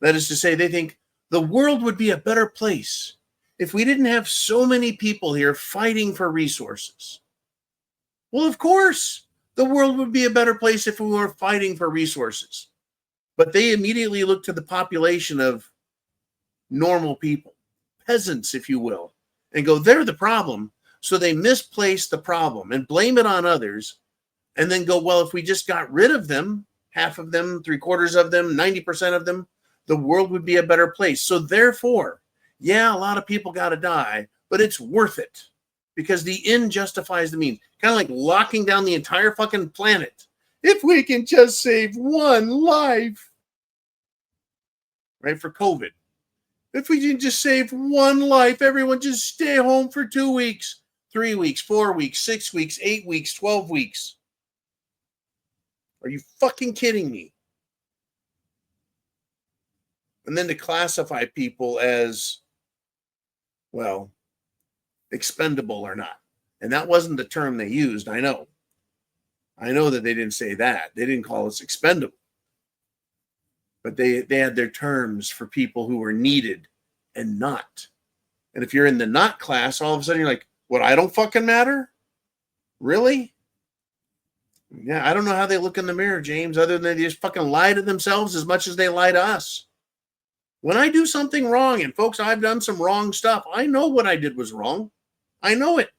That is to say, they think the world would be a better place if we didn't have so many people here fighting for resources. Well, of course. The world would be a better place if we were fighting for resources. But they immediately look to the population of normal people, peasants, if you will, and go, they're the problem. So they misplace the problem and blame it on others and then go, well, if we just got rid of them, half of them, 3/4 of them, 90% of them, the world would be a better place. So therefore, yeah, a lot of people got to die, but it's worth it. Because the end justifies the means. Kind of like locking down the entire fucking planet. If we can just save one life. Right, for COVID. If we can just save one life, everyone just stay home for 2 weeks, 3 weeks, 4 weeks, 6 weeks, 8 weeks, 12 weeks. Are you fucking kidding me? And then to classify people as, well, expendable or not. And that wasn't the term they used. I know that they didn't say that. They didn't call us expendable. But they had their terms for people who were needed and not. And if you're in the not class, all of a sudden you're like, what, I don't fucking matter? Really? Yeah, I don't know how they look in the mirror, James, other than they just fucking lie to themselves as much as they lie to us. When I do something wrong, and folks, I've done some wrong stuff, I know what I did was wrong. I know it.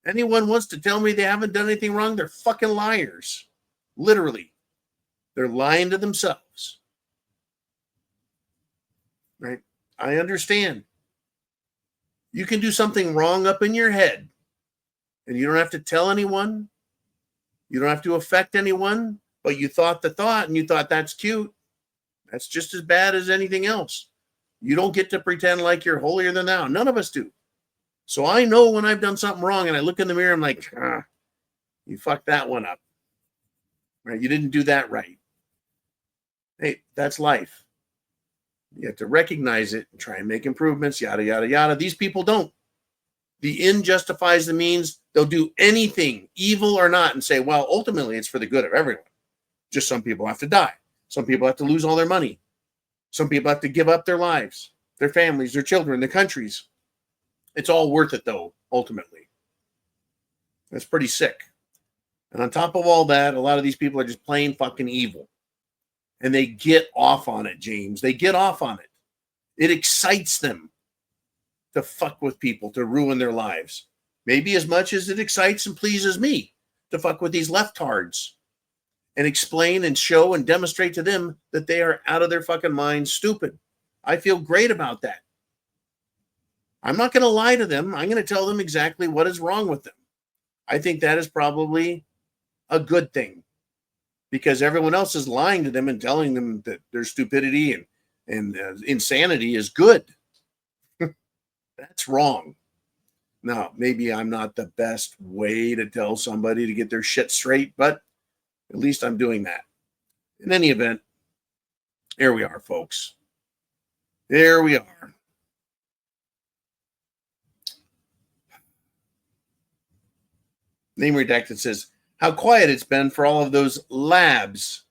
Anyone wants to tell me they haven't done anything wrong, they're fucking liars. Literally. They're lying to themselves. Right? I understand. You can do something wrong up in your head, and you don't have to tell anyone. You don't have to affect anyone, but you thought the thought, and you thought that's cute. That's just as bad as anything else. You don't get to pretend like you're holier than thou. None of us do. So I know when I've done something wrong and I look in the mirror, I'm like, you fucked that one up. Right? You didn't do that right. Hey, that's life. You have to recognize it and try and make improvements, yada, yada, yada. These people don't. The end justifies the means. They'll do anything, evil or not, and say, well, ultimately it's for the good of everyone. Just some people have to die. Some people have to lose all their money. Some people have to give up their lives, their families, their children, their countries. It's all worth it, though, ultimately. That's pretty sick. And on top of all that, a lot of these people are just plain fucking evil. And they get off on it, James. They get off on it. It excites them to fuck with people, to ruin their lives. Maybe as much as it excites and pleases me to fuck with these leftards and explain and show and demonstrate to them that they are out of their fucking minds stupid. I feel great about that. I'm not going to lie to them. I'm going to tell them exactly what is wrong with them. I think that is probably a good thing because everyone else is lying to them and telling them that their stupidity and insanity is good. That's wrong. Now, maybe I'm not the best way to tell somebody to get their shit straight, but at least I'm doing that. In any event, here we are, folks. Here we are. Name Redacted says, how quiet it's been for all of those labs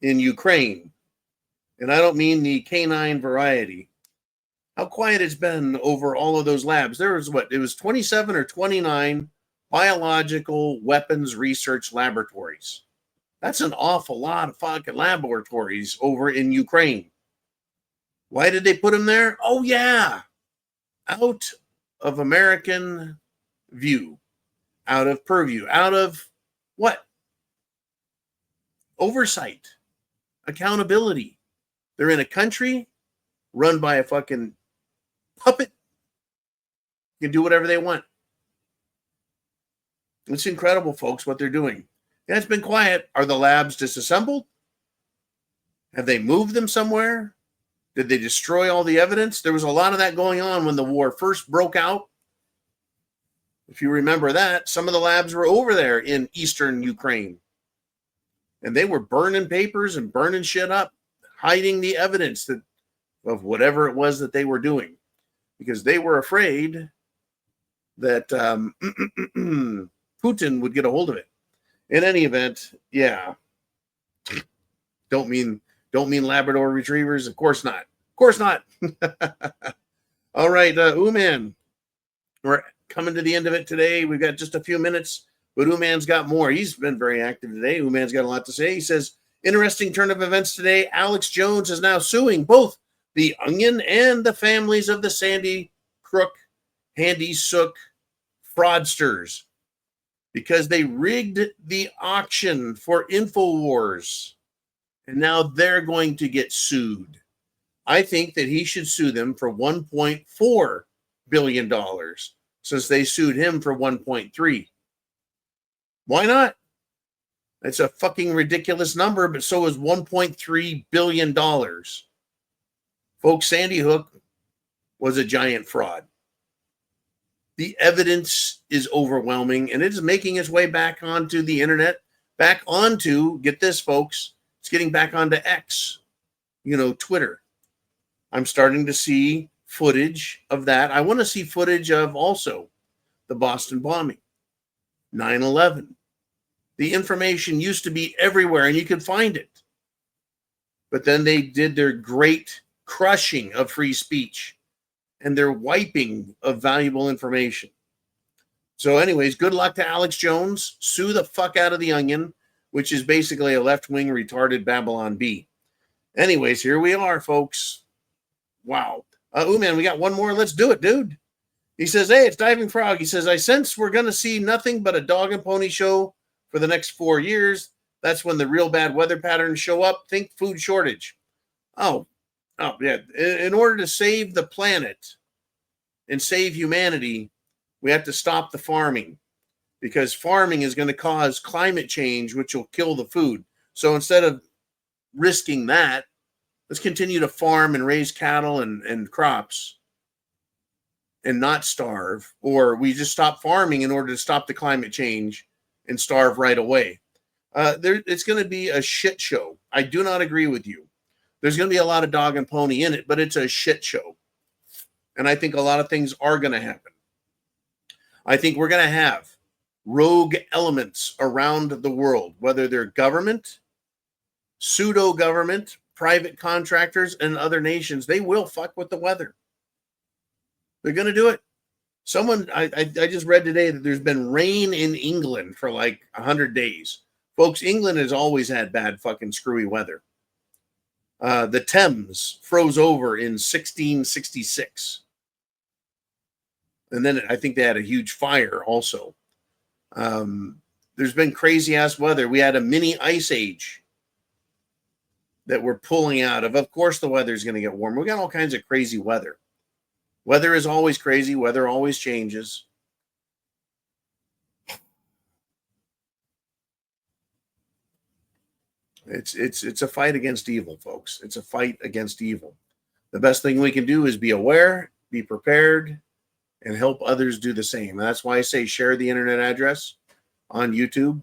in Ukraine. And I don't mean the canine variety. How quiet it's been over all of those labs. There was it was 27 or 29 biological weapons research laboratories. That's an awful lot of fucking laboratories over in Ukraine. Why did they put them there? Oh, yeah. Out of American view, out of purview, out of what? Oversight, accountability. They're in a country run by a fucking puppet. You can do whatever they want. It's incredible, folks, what they're doing. Yeah, it's been quiet. Are the labs disassembled? Have they moved them somewhere? Did they destroy all the evidence? There was a lot of that going on when the war first broke out. If you remember that, some of the labs were over there in eastern Ukraine. And they were burning papers and burning shit up, hiding the evidence of whatever it was that they were doing. Because they were afraid that Putin would get a hold of it. In any event, yeah. Don't mean Labrador retrievers? Of course not. Of course not. All right, Uman. We're coming to the end of it today. We've got just a few minutes, but Uman's got more. He's been very active today. Uman's got a lot to say. He says, interesting turn of events today. Alex Jones is now suing both the Onion and the families of the Sandy Crook, Handy Sook fraudsters because they rigged the auction for InfoWars. And now they're going to get sued. I think that he should sue them for $1.4 billion since they sued him for 1.3. Why not? It's a fucking ridiculous number, but so is $1.3 billion. Folks, Sandy Hook was a giant fraud. The evidence is overwhelming, and it is making its way back onto the internet, back onto, get this, folks, it's getting back onto X, Twitter. I'm starting to see footage of that. I want to see footage of also the Boston bombing, 9/11. The information used to be everywhere, and you could find it. But then they did their great crushing of free speech and their wiping of valuable information. So anyways, good luck to Alex Jones. Sue the fuck out of the Onion, which is basically a left-wing retarded Babylon Bee. Anyways, here we are, folks. Wow. Man, we got one more. Let's do it, dude. He says, hey, it's Diving Frog. He says, I sense we're going to see nothing but a dog and pony show for the next 4 years. That's when the real bad weather patterns show up. Think food shortage. Oh, yeah. In order to save the planet and save humanity, we have to stop the farming because farming is going to cause climate change, which will kill the food. So instead of risking that, let's continue to farm and raise cattle and crops and not starve, or we just stop farming in order to stop the climate change and starve right away. It's going to be a shit show. I do not agree with you. There's going to be a lot of dog and pony in it, but it's a shit show. And I think a lot of things are going to happen. I think we're going to have rogue elements around the world, whether they're government, pseudo-government, private contractors, and other nations. They will fuck with the weather. They're going to do it. I just read today that there's been rain in England for like 100 days. Folks, England has always had bad fucking screwy weather. The Thames froze over in 1666. And then I think they had a huge fire also. There's been crazy ass weather. We had a mini ice age that we're pulling out of. Of course, the weather is going to get warmer. We got all kinds of crazy weather. Weather is always crazy. Weather always changes. It's a fight against evil, folks. It's a fight against evil. The best thing we can do is be aware, be prepared, and help others do the same. And that's why I say share the internet address on YouTube.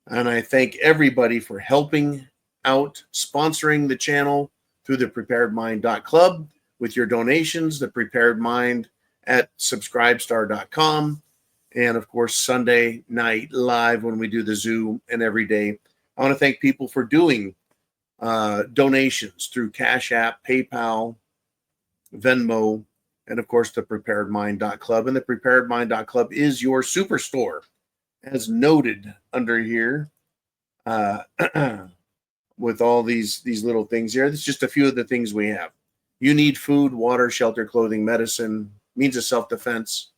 And I thank everybody for helping out, sponsoring the channel through the preparedmind.club with your donations, the Prepared Mind at subscribestar.com, and of course, Sunday night live when we do the Zoom, and every day. I want to thank people for doing donations through CashApp, PayPal, Venmo, and of course, the preparedmind.club. And the preparedmind.club is your superstore, as noted under here, with all these little things here. It's just a few of the things we have. You need food, water, shelter, clothing, medicine, means of self-defense.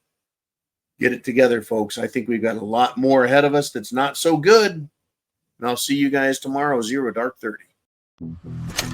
Get it together, folks. I think we've got a lot more ahead of us that's not so good. And I'll see you guys tomorrow, 0 Dark 30.